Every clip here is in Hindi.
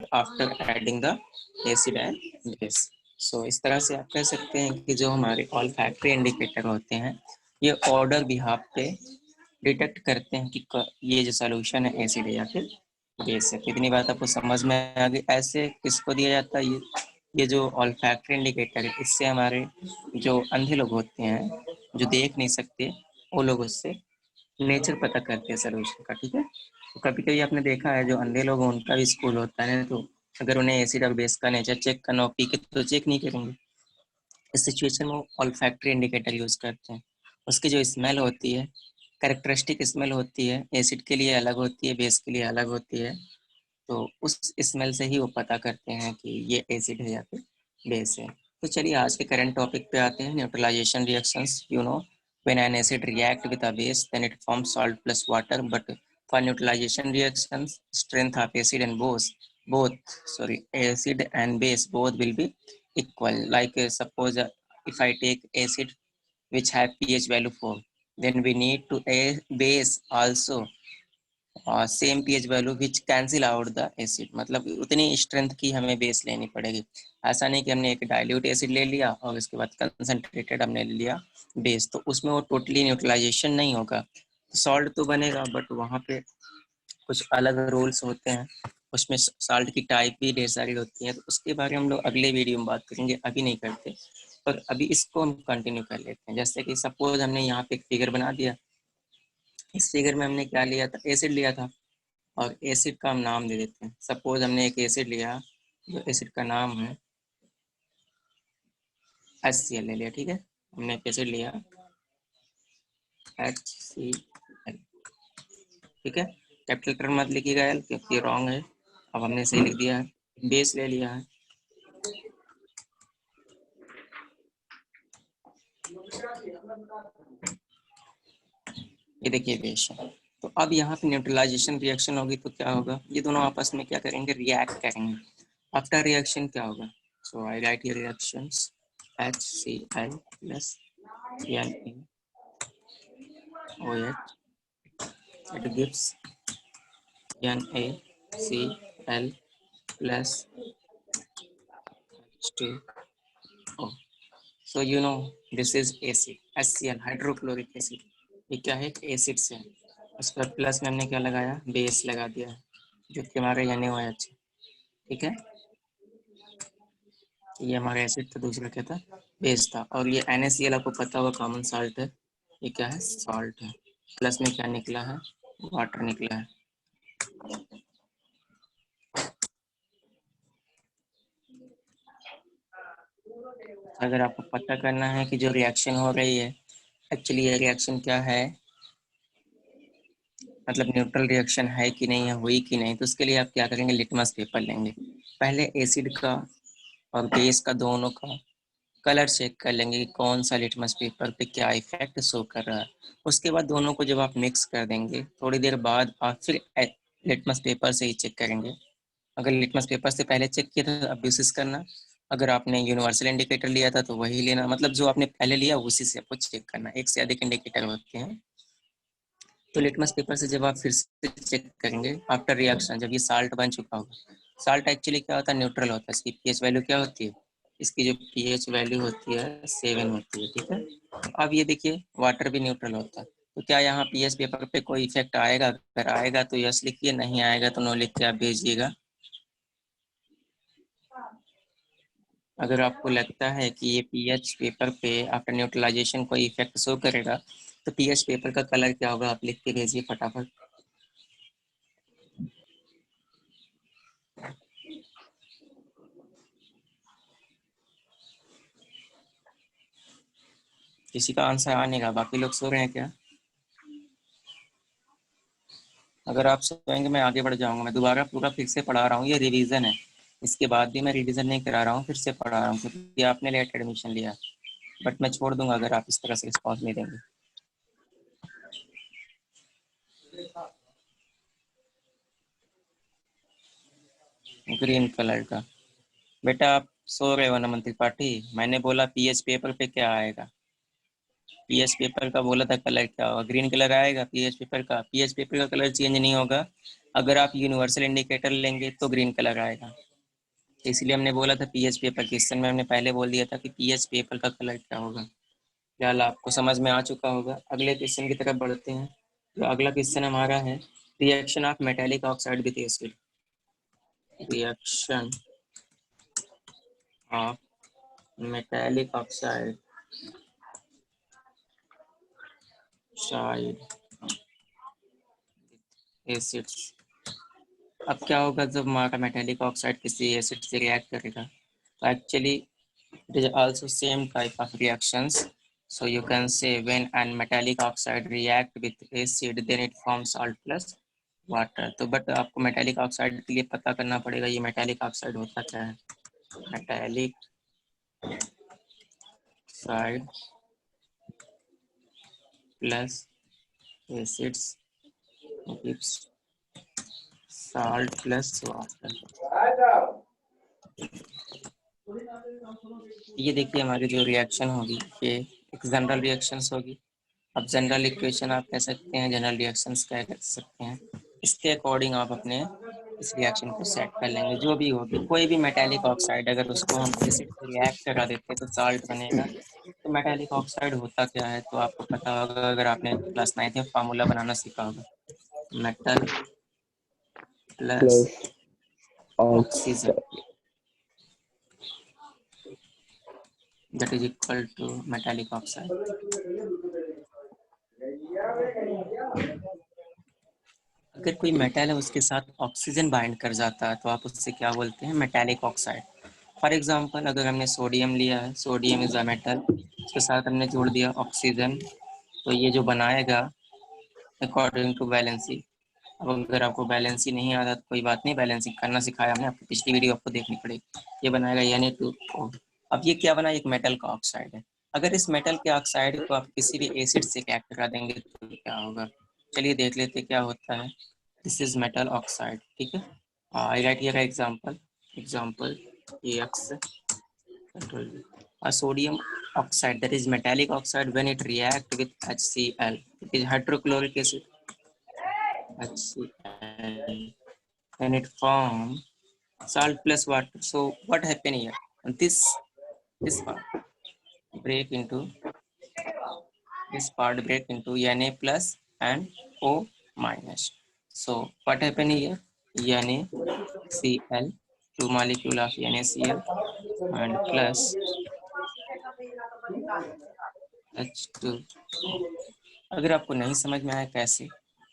After adding the acid and base. So इस तरह से आप कह सकते हैं कि जो हमारे ऑल्फैक्टरी इंडिकेटर होते हैं ये ऑर्डर बिहाफ पे डिटेक्ट करते हैं कि ये जो सोल्यूशन है एसिड है या फिर बेस है। इतनी बात आपको समझ में आ गई। ऐसे किसको दिया जाता है ये जो ऑल्फैक्टरी इंडिकेटर है, इससे हमारे जो अंधे लोग होते हैं जो देख नहीं सकते वो लोग उससे नेचर पता करते हैं सोल्यूशन का। ठीक है, तो कभी कभी आपने देखा है जो अंधे लोग हैं उनका भी स्कूल होता है, तो अगर उन्हें एसिड और बेस का नेचर चेक करना हो, पी के तो चेक नहीं करेंगे। इस सिचुएशन में वो ऑल्फैक्टरी इंडिकेटर यूज करते हैं। उसकी जो स्मेल होती है, कैरेक्टरिस्टिक स्मेल होती है, एसिड के लिए अलग होती है, बेस के लिए अलग होती है। तो उस स्मेल से ही वो पता करते हैं कि ये एसिड है या फिर बेस है। तो चलिए आज के करंट टॉपिक पे आते हैं, neutralisation reactions. You know, when an acid react with a base then it forms salt plus water, but for neutralization reactions strength of acid and acid and base both will be equal. Like suppose if I take acid which have pH value 4, then we need to a base also same pH value which cancel out the acid. मतलब उतनी स्ट्रेंथ की हमें बेस लेनी पड़ेगी। ऐसा नहीं कि हमने एक डाइल्यूट एसिड ले लिया और उसके बाद कंसंट्रेटेड हमने ले लिया बेस, तो उसमें वो टोटली न्यूट्रलाइजेशन नहीं होगा। सॉल्ट तो बनेगा बट वहाँ पे कुछ अलग रूल्स होते हैं, उसमें साल्ट की टाइप भी ढेर सारी होती है। तो उसके बारे में हम लोग अगले वीडियो में बात करेंगे, अभी नहीं करते। पर अभी इसको हम कंटिन्यू कर लेते हैं। जैसे कि सपोज हमने यहाँ पे एक फिगर बना दिया, इस फिगर में हमने क्या लिया था, एसिड लिया था, और एसिड का हम नाम दे देते हैं। सपोज हमने एक एसिड लिया, जो एसिड का नाम है HCl ले लिया। ठीक है, हमने एक एसिड लिया HCl। ठीक है, कैपिटल लेटर मत लिखिएगा एल क्योंकि रॉन्ग है। अब हमने सही लिख दिया है। बेस ले लिया है, ये देखिए बेस है। तो अब यहाँ पे न्यूट्रलाइजेशन रिएक्शन होगी तो क्या होगा, ये दोनों आपस में क्या करेंगे, रिएक्ट करेंगे। आफ्टर रिएक्शन क्या होगा, so I write here reactions HCl plus NaOH, it gives NaCl plus H2O. So you know this is acid, HCl hydrochloric acid. ये क्या है, एसिड से। उस पर प्लस में हमने क्या लगाया, बेस लगा दिया, जो कि हमारे NaOH। ठीक है, ये हमारा एसिड था, दूसरा क्या था, बेस था। और ये NaCl आपको पता होगा कॉमन साल्ट है, ये क्या है, सॉल्ट है। प्लस में क्या निकला है, वाटर निकला है। अगर आपको पता करना है कि जो रिएक्शन हो रही है एक्चुअली ये रिएक्शन क्या है, मतलब न्यूट्रल रिएक्शन है कि नहीं है, हुई कि नहीं, तो उसके लिए आप क्या करेंगे, लिटमस पेपर लेंगे। पहले एसिड का और बेस का दोनों का कलर चेक कर लेंगे कि कौन सा लिटमस पेपर पे क्या इफेक्ट शो कर रहा है। उसके बाद दोनों को जब आप मिक्स कर देंगे, थोड़ी देर बाद आप फिर लिटमस पेपर से ही चेक करेंगे। अगर लिटमस पेपर से पहले चेक किया था अब कोशिश करना, अगर आपने यूनिवर्सल इंडिकेटर लिया था तो वही लेना, मतलब जो आपने पहले लिया उसी से आपको चेक करना। एक से अधिक इंडिकेटर होते हैं। तो लिटमस पेपर से जब आप फिर से चेक करेंगे आफ्टर रिएक्शन, जब ये साल्ट बन चुका होगा, साल्ट एक्चुअली क्या होता है, न्यूट्रल होता है। इसकी पीएच वैल्यू क्या होती है, इसकी जो पीएच वैल्यू होती है 7 होती है। ठीक है, अब ये देखिए वाटर भी न्यूट्रल होता है। तो क्या यहाँ पीएच पेपर पे कोई इफेक्ट आएगा, अगर आएगा तो यस लिखिए, नहीं आएगा तो नो लिख के आप भेजिएगा। अगर आपको लगता है कि ये पीएच पेपर पे आफ्टर न्यूट्रलाइजेशन कोई इफेक्ट शो करेगा तो पीएच पेपर का कलर क्या होगा, आप लिख के भेजिए फटाफट। किसी का आंसर आने का, बाकी लोग सो रहे हैं क्या? अगर आप सोएंगे मैं आगे बढ़ जाऊंगा। मैं दोबारा पूरा फिर से पढ़ा रहा हूँ, ये रिवीजन है। इसके बाद भी मैं रिवीजन नहीं करा रहा हूँ, फिर से पढ़ा रहा हूँ क्योंकि आपने लेट एडमिशन लिया। बट मैं छोड़ दूंगा अगर आप इस तरह से रिस्पॉन्स नहीं देंगे। ग्रीन कलर का, बेटा आप सो रहे हो नमन त्रिपाठी। मैंने बोला पीएच पेपर पे क्या आएगा, पीएच पेपर का बोला था कलर क्या होगा, ग्रीन कलर आएगा पीएच पेपर का। पीएच पेपर का कलर चेंज नहीं होगा अगर आप यूनिवर्सल इंडिकेटर लेंगे तो ग्रीन कलर आएगा। इसलिए हमने बोला था पीएच पेपर क्वेश्चन में हमने पहले बोल दिया था कि पीएच पेपर का कलर क्या होगा। फिलहाल आपको समझ में आ चुका होगा। अगले क्वेश्चन की तरफ बढ़ते हैं। तो अगला क्वेश्चन हमारा है reaction of metallic oxide with acid. Reaction of metallic oxide acids. अब क्या होगा जब हमारा मेटेलिक ऑक्साइड किसी एसिड से रिएक्ट करेगा, तो actually it is also same type of reactions. So you can say when an metallic oxide react with acid then it forms salt plus water. तो बट आपको मेटेलिक ऑक्साइड के लिए पता करना पड़ेगा ये मेटेलिक ऑक्साइड होता क्या है। Metallic oxide plus acids gives salt plus water। ये देखिए हमारी जो रिएक्शन होगी ये एक जनरल रिएक्शंस होगी। अब जनरल इक्वेशन आप कह सकते हैं, जनरल रिएक्शंस कह सकते हैं। इसके अकॉर्डिंग आप अपने इस रिएक्शन को सेट कर लेंगे। जो भी होगी कोई भी मेटेलिक ऑक्साइड अगर उसको हम एसिड से रिएक्ट करा देते हैं तो साल्ट बनेगा। तो मेटेलिक ऑक्साइड होता क्या है तो आपको पता होगा, अगर आपने क्लास 9 में फार्मूला बनाना सीखा होगा, metal plus oxygen that is equal to metallic oxide। अगर कोई मेटल है उसके साथ ऑक्सीजन बाइंड कर जाता है तो आप उससे क्या बोलते हैं, मेटालिक ऑक्साइड। फॉर एग्जांपल अगर हमने सोडियम लिया है, सोडियम इज अ मेटल, उसके साथ हमने जोड़ दिया ऑक्सीजन, तो ये जो बनाएगा अकॉर्डिंग टू बैलेंसी। अब अगर आपको बैलेंसी नहीं आता तो कोई बात नहीं, बैलेंसिंग करना सिखाया हमने आपको, पिछली वीडियो आपको देखनी पड़ेगी। ये बनाएगा Na2O। अब ये क्या बना, एक मेटल का ऑक्साइड है। अगर इस मेटल के ऑक्साइड को आप किसी भी एसिड से रिएक्ट करा देंगे तो क्या होगा, चलिए देख लेते क्या होता है। दिस इज मेटल ऑक्साइड, ठीक है। I write here example Ax control a sodium oxide that is metallic oxide when it react with HCl, it is hydrochloric acid, HCl, and it form salt plus water. So what happen here, this part break into Na plus and O minus. So what happen here, NaCl, two molecule of NaCl and plus H2O। अगर आपको नहीं समझ में आया कैसे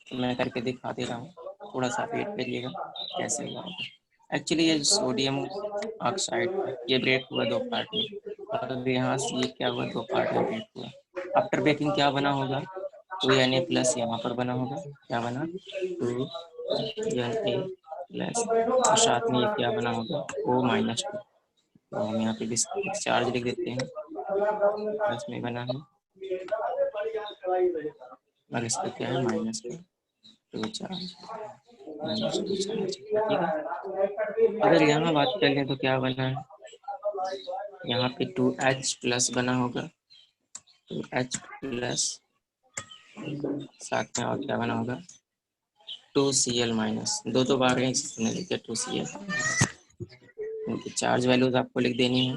तो मैं करके दिखा दे रहा हूँ, थोड़ा सा वेट करिएगा कैसे हुआ होगा। एक्चुअली ये सोडियम ऑक्साइड ये ब्रेक हुआ दो पार्ट में, और यहाँ से ये क्या हुआ, दो पार्ट में ब्रेक हुआ। आफ्टर ब्रेकिंग क्या बना होगा, 2Na प्लस यहाँ पर बना होगा, क्या बना 2Na प्लस, और साथ में ये क्या बना होगा O-2। तो हम यहाँ पे डिस्चार्ज लिख देते हैं, प्लस में बना है और इसका क्या है माइनस का 2 चार्ज, -2 चार्ज, ठीक है। अगर यहाँ बात कर लें तो क्या बना है, यहाँ पे 2H प्लस बना होगा, 2H प्लस, साथ में और क्या बना होगा 2Cl माइनस, दो बार है इसने लिखा 2Cl। इनकी चार्ज वैल्यूज आपको लिख देनी है।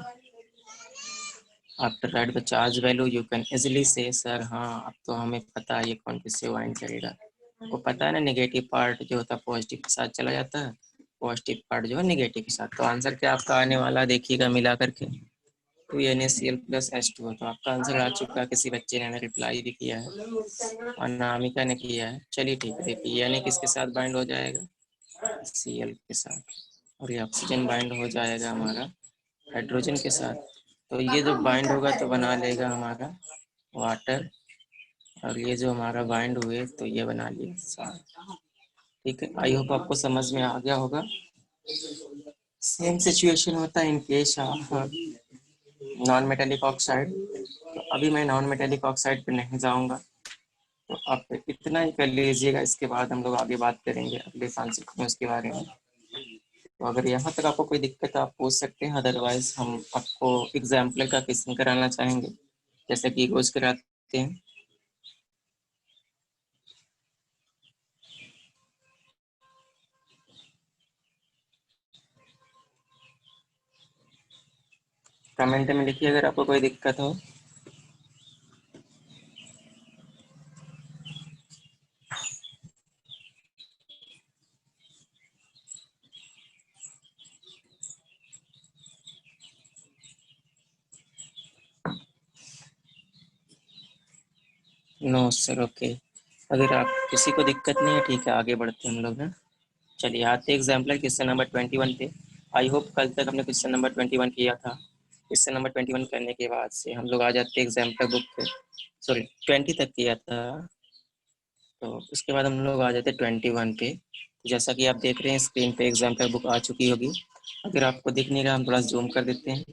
After right the charge value you can easily से सर हाँ अब तो हमें पता है ये कौन किससे वाइंड करेगा। आपको पता है ना, नेगेटिव पार्ट जो होता है पॉजिटिव के साथ चला जाता है, पॉजिटिव पार्ट जो है नेगेटिव के साथ। तो आंसर क्या आपका आने वाला देखिएगा मिला करके 2NaCl प्लस H2O। तो आपका आंसर आ चुका है, किसी बच्चे ने रिप्लाई भी किया है, अनामिका ने किया है। चलिए ठीक है, देखिए यानी किसके साथ बाइंड हो जाएगा, Cl के साथ, और ये ऑक्सीजन बाइंड हो जाएगा हमारा हाइड्रोजन के साथ। तो ये जो बाइंड होगा तो बना लेगा हमारा वाटर, और ये जो हमारा बाइंड हुए तो ये बना लिया साल्ट। ठीक है, आई होप आपको समझ में आ गया होगा। सेम सिचुएशन होता है in case of non metallic oxide. तो अभी मैं नॉन मेटेलिक ऑक्साइड पे नहीं जाऊंगा, तो आप इतना ही कर लीजिएगा, इसके बाद हम लोग आगे बात करेंगे अगले कॉन्सेप्ट में उसके बारे में। तो अगर यहाँ तक आपको कोई दिक्कत है आप पूछ सकते हैं, अदरवाइज हम आपको एग्जाम्पल का क्वेश्चन कराना चाहेंगे जैसे कि रोज कराते हैं। कमेंट में लिखिए अगर आपको कोई दिक्कत हो। No sir, okay. अगर आप किसी को दिक्कत नहीं है, ठीक है, आगे बढ़ते हैं हम लोग ना। चलिए आते एग्जाम्पलर क्वेश्चन नंबर 21 पे। आई होप कल तक हमने क्वेश्चन नंबर 21 किया था। क्वेश्चन नंबर 21 करने के बाद से हम लोग आ जाते हैं एग्जाम्पलर बुक पे। सॉरी, 20 तक किया था, तो उसके बाद हम लोग आ जाते हैं 21 पे। जैसा कि आप देख रहे हैं स्क्रीन पे एग्जाम्पलर बुक आ चुकी होगी। अगर आपको दिख नहीं रहा, हम थोड़ा जूम कर देते हैं।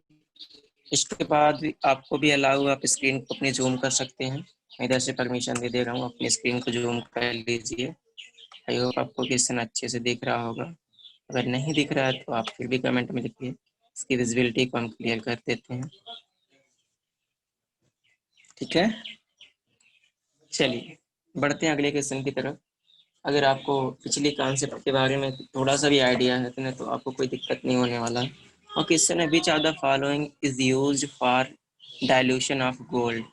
इसके बाद आपको भी अलाउ, आप स्क्रीन को अपनी जूम कर सकते हैं। मैं इधर से परमिशन दे रहा हूँ, अपनी स्क्रीन को जूम कर लीजिए। आई होप आपको क्वेश्चन अच्छे से दिख रहा होगा। अगर नहीं दिख रहा है तो आप फिर भी कमेंट में लिखिए, इसकी विजिबिलिटी को हम क्लियर कर देते हैं। ठीक है, चलिए बढ़ते हैं अगले क्वेश्चन की तरफ। अगर आपको पिछले कॉन्सेप्ट के बारे में थोड़ा सा भी आइडिया है तो आपको कोई दिक्कत नहीं होने वाला। और क्वेश्चन है, which are the following is used for dilution of gold.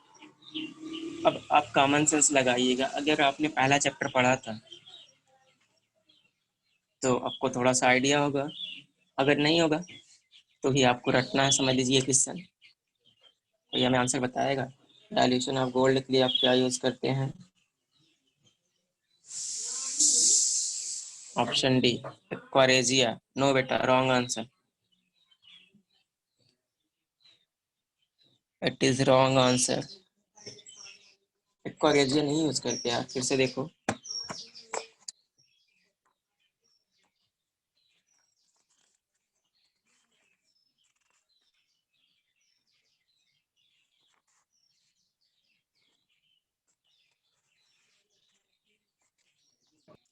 अब आप कॉमन सेंस लगाइएगा। अगर आपने पहला चैप्टर पढ़ा था तो आपको थोड़ा सा आइडिया होगा, अगर नहीं होगा तो ही आपको रटना है। समझ लीजिए क्वेश्चन, तो ये हमें आंसर बताएगा। डाइल्यूशन ऑफ गोल्ड के लिए आप क्या यूज करते हैं? Option D, aqua regia. नो बेटा, wrong answer. It is wrong answer. Aqua regia नहीं यूज करते यार, फिर से देखो।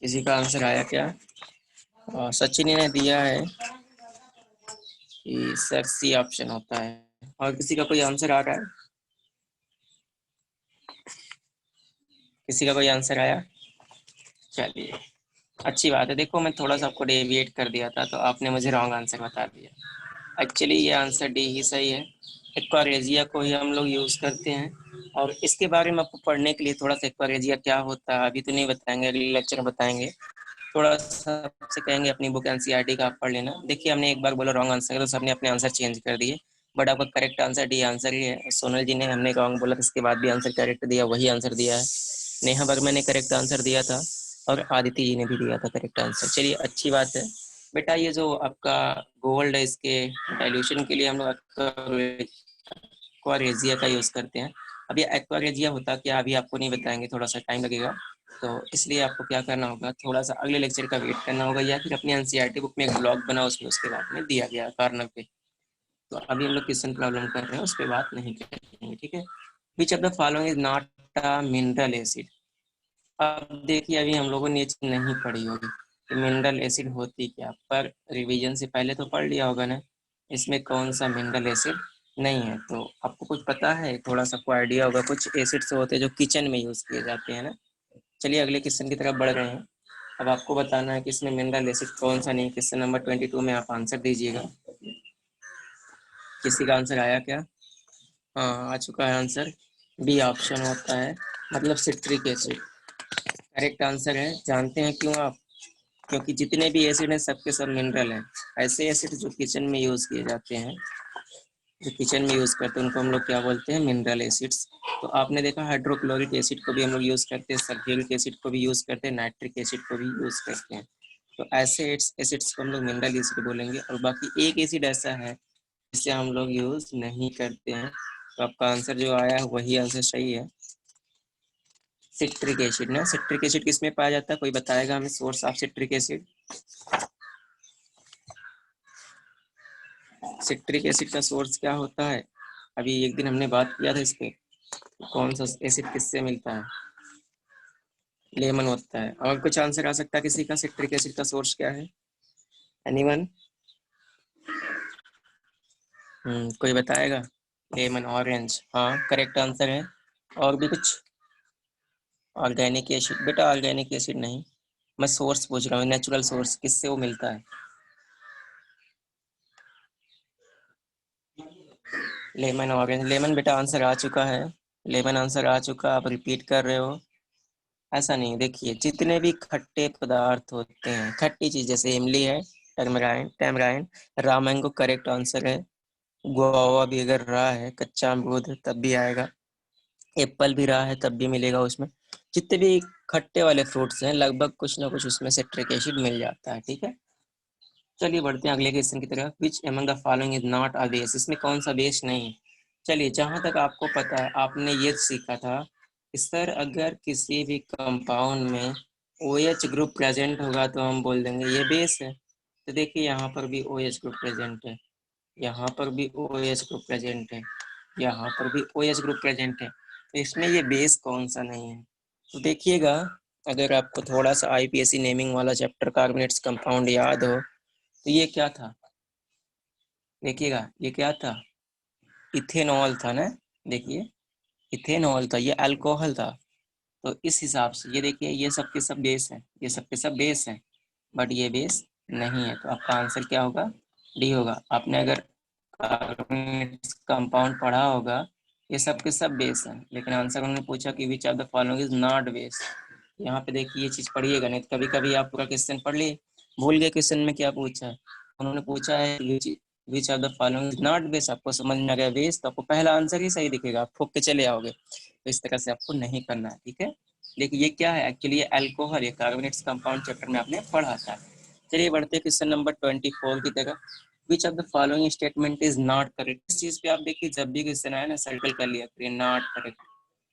किसी का आंसर आया क्या? सचिन ने दिया है कि सर सी ऑप्शन होता है। और किसी का कोई आंसर आ रहा है? किसी का कोई आंसर आया? चलिए, अच्छी बात है। देखो मैं थोड़ा सा आपको डेविएट कर दिया था तो आपने मुझे रॉन्ग आंसर बता दिया। एक्चुअली ये आंसर डी ही सही है। एक्वारेजिया को ही हम लोग यूज़ करते हैं। और इसके बारे में आपको पढ़ने के लिए थोड़ा सा, एक्वारेजिया क्या होता है अभी तो नहीं बताएंगे, अगले लेक्चर में बताएंगे। थोड़ा सा आपसे कहेंगे अपनी बुक एनसीईआरटी का आप पढ़ लेना। देखिए हमने एक बार बोला रॉन्ग आंसर तो सबने अपने आंसर चेंज कर दिए, बट आपका करेक्ट आंसर डी आंसर ही है। सोनल जी ने, हमने रॉन्ग बोला तो इसके बाद भी आंसर करेक्ट दिया, वही आंसर दिया है। नेहा वर्मा ने करेक्ट आंसर दिया था और आदित्य जी ने भी दिया था करेक्ट आंसर। चलिए अच्छी बात है। बेटा ये जो आपका गोल्ड है, इसके डाइल्यूशन के लिए हम लोग एक्वारेजिया का यूज़ करते हैं। अब ये एक्वारेजिया होता क्या, अभी आपको नहीं बताएंगे, थोड़ा सा टाइम लगेगा। तो इसलिए आपको क्या करना होगा, थोड़ा सा अगले लेक्चर का वेट करना होगा, या फिर अपनी एनसीईआरटी बुक में एक ब्लॉग बना, उसमें उसके बारे में दिया गया कार्नर पे। तो अभी हम लोग क्वेश्चन प्रॉब्लम कर रहे हैं, उस पर बात नहीं करेंगे, ठीक है। Which of the following is not a mineral acid. अब देखिए अभी हम लोगों ने ये चीज नहीं पढ़ी होगी कि मिनरल एसिड होती क्या, पर रिवीजन से पहले तो पढ़ लिया होगा ना। इसमें कौन सा मिनरल एसिड नहीं है, तो आपको कुछ पता है, थोड़ा सा आपको आइडिया होगा। कुछ एसिड्स होते हैं जो किचन में यूज किए जाते हैं ना। चलिए अगले क्वेश्चन की तरफ बढ़ रहे हैं। अब आपको बताना है कि इसमें मिनरल एसिड कौन सा नहीं। क्वेश्चन नंबर 22 में आप आंसर दीजिएगा। किसी का आंसर आया क्या? हाँ, आ चुका है आंसर। बी ऑप्शन होता है, मतलब सिट्रिक एसिड करेक्ट आंसर है। जानते हैं क्यों आप? क्योंकि जितने भी एसिड हैं सबके सब मिनरल हैं। ऐसे एसिड जो किचन में यूज किए जाते हैं, जो किचन में यूज करते हैं, उनको हम लोग क्या बोलते हैं? Mineral acids. तो आपने देखा हाइड्रोक्लोरिक एसिड को भी हम लोग यूज करते हैं, सल्फ्यूरिक एसिड को भी यूज करते हैं, नाइट्रिक एसिड को भी यूज करते हैं। तो ऐसे एसिड्स को हम लोग मिनरल एसिड बोलेंगे। और बाकी एक एसिड ऐसा है जिसे हम लोग यूज नहीं करते हैं। तो आपका आंसर जो आया है वही आंसर सही है, सिट्रिक एसिड ना। सिट्रिक एसिड किस में पाया जाता है, कोई बताएगा हमें source of citric acid? Citric acid का सोर्स क्या होता है? अभी एक दिन हमने बात किया था इस पे, कौन सा एसिड किससे मिलता है? लेमन होता है। और कुछ आंसर आ सकता है किसी का, सिट्रिक एसिड का सोर्स क्या है? एनीवन? कोई बताएगा? लेमन, ऑरेंज, हाँ करेक्ट आंसर है। और भी कुछ? Organic acid? बेटा ऑर्गेनिक एसिड नहीं, मैं सोर्स पूछ रहा हूँ, नेचुरल सोर्स किससे वो मिलता है? लेमन ऑरेंज, लेमन बेटा आंसर आ चुका है, लेमन आंसर आ चुका, आप रिपीट कर रहे हो। ऐसा नहीं, देखिए जितने भी खट्टे पदार्थ होते हैं, खट्टी चीज, जैसे इमली है, टैमराइन टैमराइन, रॉ मैंगो करेक्ट आंसर है। गुआवा भी अगर रहा है, कच्चा अमरूद तब भी आएगा, एप्पल भी रहा है तब भी मिलेगा उसमें। जितने भी खट्टे वाले फ्रूट्स हैं लगभग कुछ ना कुछ उसमें सिट्रिक एसिड मिल जाता है, ठीक है। चलिए बढ़ते हैं अगले क्वेश्चन की तरफ। Which among the following is not a base, इसमें कौन सा बेस नहीं है। चलिए जहां तक आपको पता है, आपने ये सीखा था कि सर अगर किसी भी कंपाउंड में OH ग्रुप प्रेजेंट होगा तो हम बोल देंगे ये बेस है। तो देखिए यहाँ पर भी OH ग्रुप प्रेजेंट है, यहाँ पर भी OH ग्रुप प्रेजेंट है, यहाँ पर भी OH ग्रुप प्रेजेंट है, तो इसमें ये बेस कौन सा नहीं है। तो देखिएगा, अगर आपको थोड़ा सा IPSC नेमिंग वाला चैप्टर कार्बोनेट्स कंपाउंड याद हो, तो ये क्या था, देखिएगा ये क्या था, इथेनॉल था ना। देखिए इथेनॉल था, ये अल्कोहल था। तो इस हिसाब से ये देखिए, ये सब के सब बेस है, ये सब के सब बेस है, बट ये बेस नहीं है। तो आपका आंसर क्या होगा, डी होगा। आपने अगर कंपाउंड पढ़ा होगा, ये सब के सब बेस हैं, लेकिन आंसर उन्होंने पूछा कि which of the following is not base. यहाँ पे देखिए ये चीज पढ़िएगा, नहीं तो कभी कभी आप पूरा क्वेश्चन पढ़ लिए, भूल गए क्वेश्चन में क्या पूछा है। उन्होंने पूछा है which of the following is not base, आपको समझ में आ गया बेस, तो आपको पहला आंसर ही सही दिखेगा, आप ठोक के चले आओगे। तो इस तरह से आपको नहीं करना है, ठीक है। देखिए ये क्या है, एक्चुअली ये अल्कोहल, ये कार्बोनेट्स कंपाउंड चैप्टर में आपने पढ़ा था। चलिए बढ़ते हैं क्वेश्चन नंबर 24 की तरफ। Which of the following statement is not correct. इस चीज पे आप देखिए, जब भी क्वेश्चन आए ना सर्कल कर लिया करिए, नॉट करेक्ट।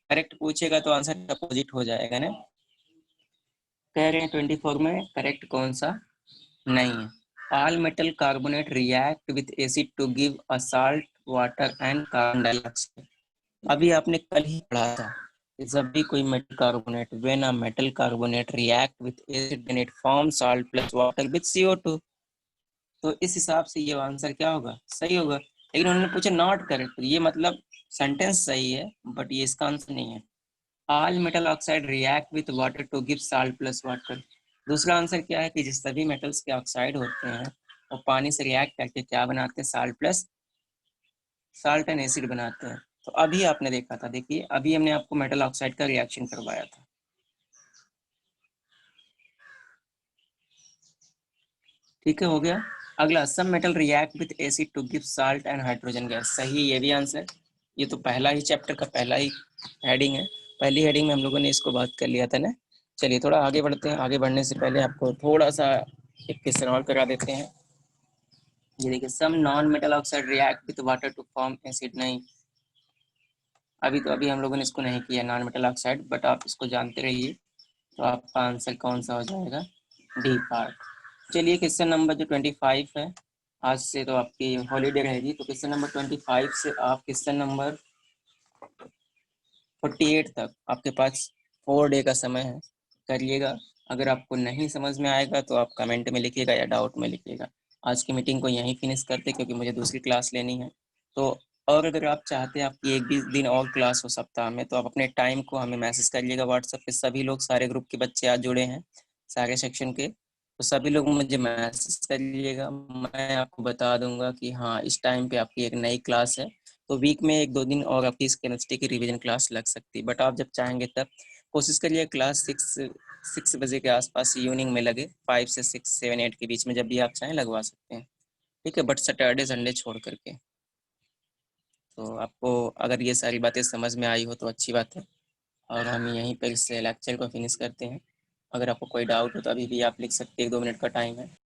करेक्ट पूछेगा तो आंसर अपोजिट हो जाएगा ना। कह रहे हैं 24 में करेक्ट कौन सा नहीं है। All metal carbonate react with acid to give a salt water and carbon dioxide. अभी आपने कल ही पढ़ा था कि जब भी कोई metal carbonate, when a metal carbonate react with acid then it form salt plus water with CO2। तो इस हिसाब से ये आंसर क्या होगा, सही होगा। लेकिन उन्होंने पूछा नॉट करेक्ट, ये मतलब सेंटेंस सही है बट ये इसका आंसर नहीं है। All metal oxide react with water to give salt plus water. दूसरा आंसर क्या है कि जिस सभी मेटल्स के ऑक्साइड होते हैं वो पानी से रिएक्ट करके क्या बनाते हैं, साल्ट एंड एसिड बनाते हैं। तो अभी आपने देखा था, देखिए अभी हमने आपको मेटल ऑक्साइड का रिएक्शन करवाया था, ठीक है, हो गया। अगला, सब metal react with acid to give salt and hydrogen gas, सही, ये भी आंसर। ये तो पहला ही चैप्टर का पहला ही हेडिंग है, पहली हेडिंग में हम लोगों ने इसको बात कर लिया था ना। चलिए थोड़ा आगे बढ़ते हैं, आगे बढ़ने से पहले आपको थोड़ा सा एक क्वेश्चन और करा देते हैं। ये देखिए, some non metal oxide react with water to form acid. नहीं, अभी हम लोगों ने इसको नहीं किया नॉन मेटल ऑक्साइड, बट आप इसको जानते रहिए। तो आपका आंसर कौन सा हो जाएगा, डी पार्ट। चलिए क्वेश्चन नंबर जो 25 है, आज से तो आपकी हॉलीडे रहेगी, तो क्वेश्चन नंबर 25 से आप क्वेश्चन नंबर 48 तक आपके पास 4 डे का समय है, करिएगा। अगर आपको नहीं समझ में आएगा तो आप कमेंट में लिखिएगा या डाउट में लिखिएगा। आज की मीटिंग को यहीं फिनिश करते क्योंकि मुझे दूसरी क्लास लेनी है। तो और अगर आप चाहते हैं आपकी एक भी दिन और क्लास हो सप्ताह में, तो आप अपने टाइम को हमें मैसेज करिएगा व्हाट्सएप पे। सभी लोग, सारे ग्रुप के बच्चे आज जुड़े हैं, सारे सेक्शन के, तो सभी लोग मुझे मैसेज करिएगा, मैं आपको बता दूंगा कि हाँ इस टाइम पे आपकी एक नई क्लास है। तो वीक में 1-2 दिन और आपकी इस केमिस्ट्री की रिवीजन क्लास लग सकती है, बट आप जब चाहेंगे तब कोशिश करिए क्लास 6 बजे के आसपास इवनिंग में लगे, 5 से 6, 7, 8 के बीच में, जब भी आप चाहें लगवा सकते हैं, ठीक है, बट सैटरडे संडे छोड़ करके। तो आपको अगर ये सारी बातें समझ में आई हो तो अच्छी बात है, और हम यहीं पर इस लेक्चर को फिनिश करते हैं। अगर आपको कोई डाउट हो तो अभी भी आप लिख सकते हैं, 1-2 मिनट का टाइम है।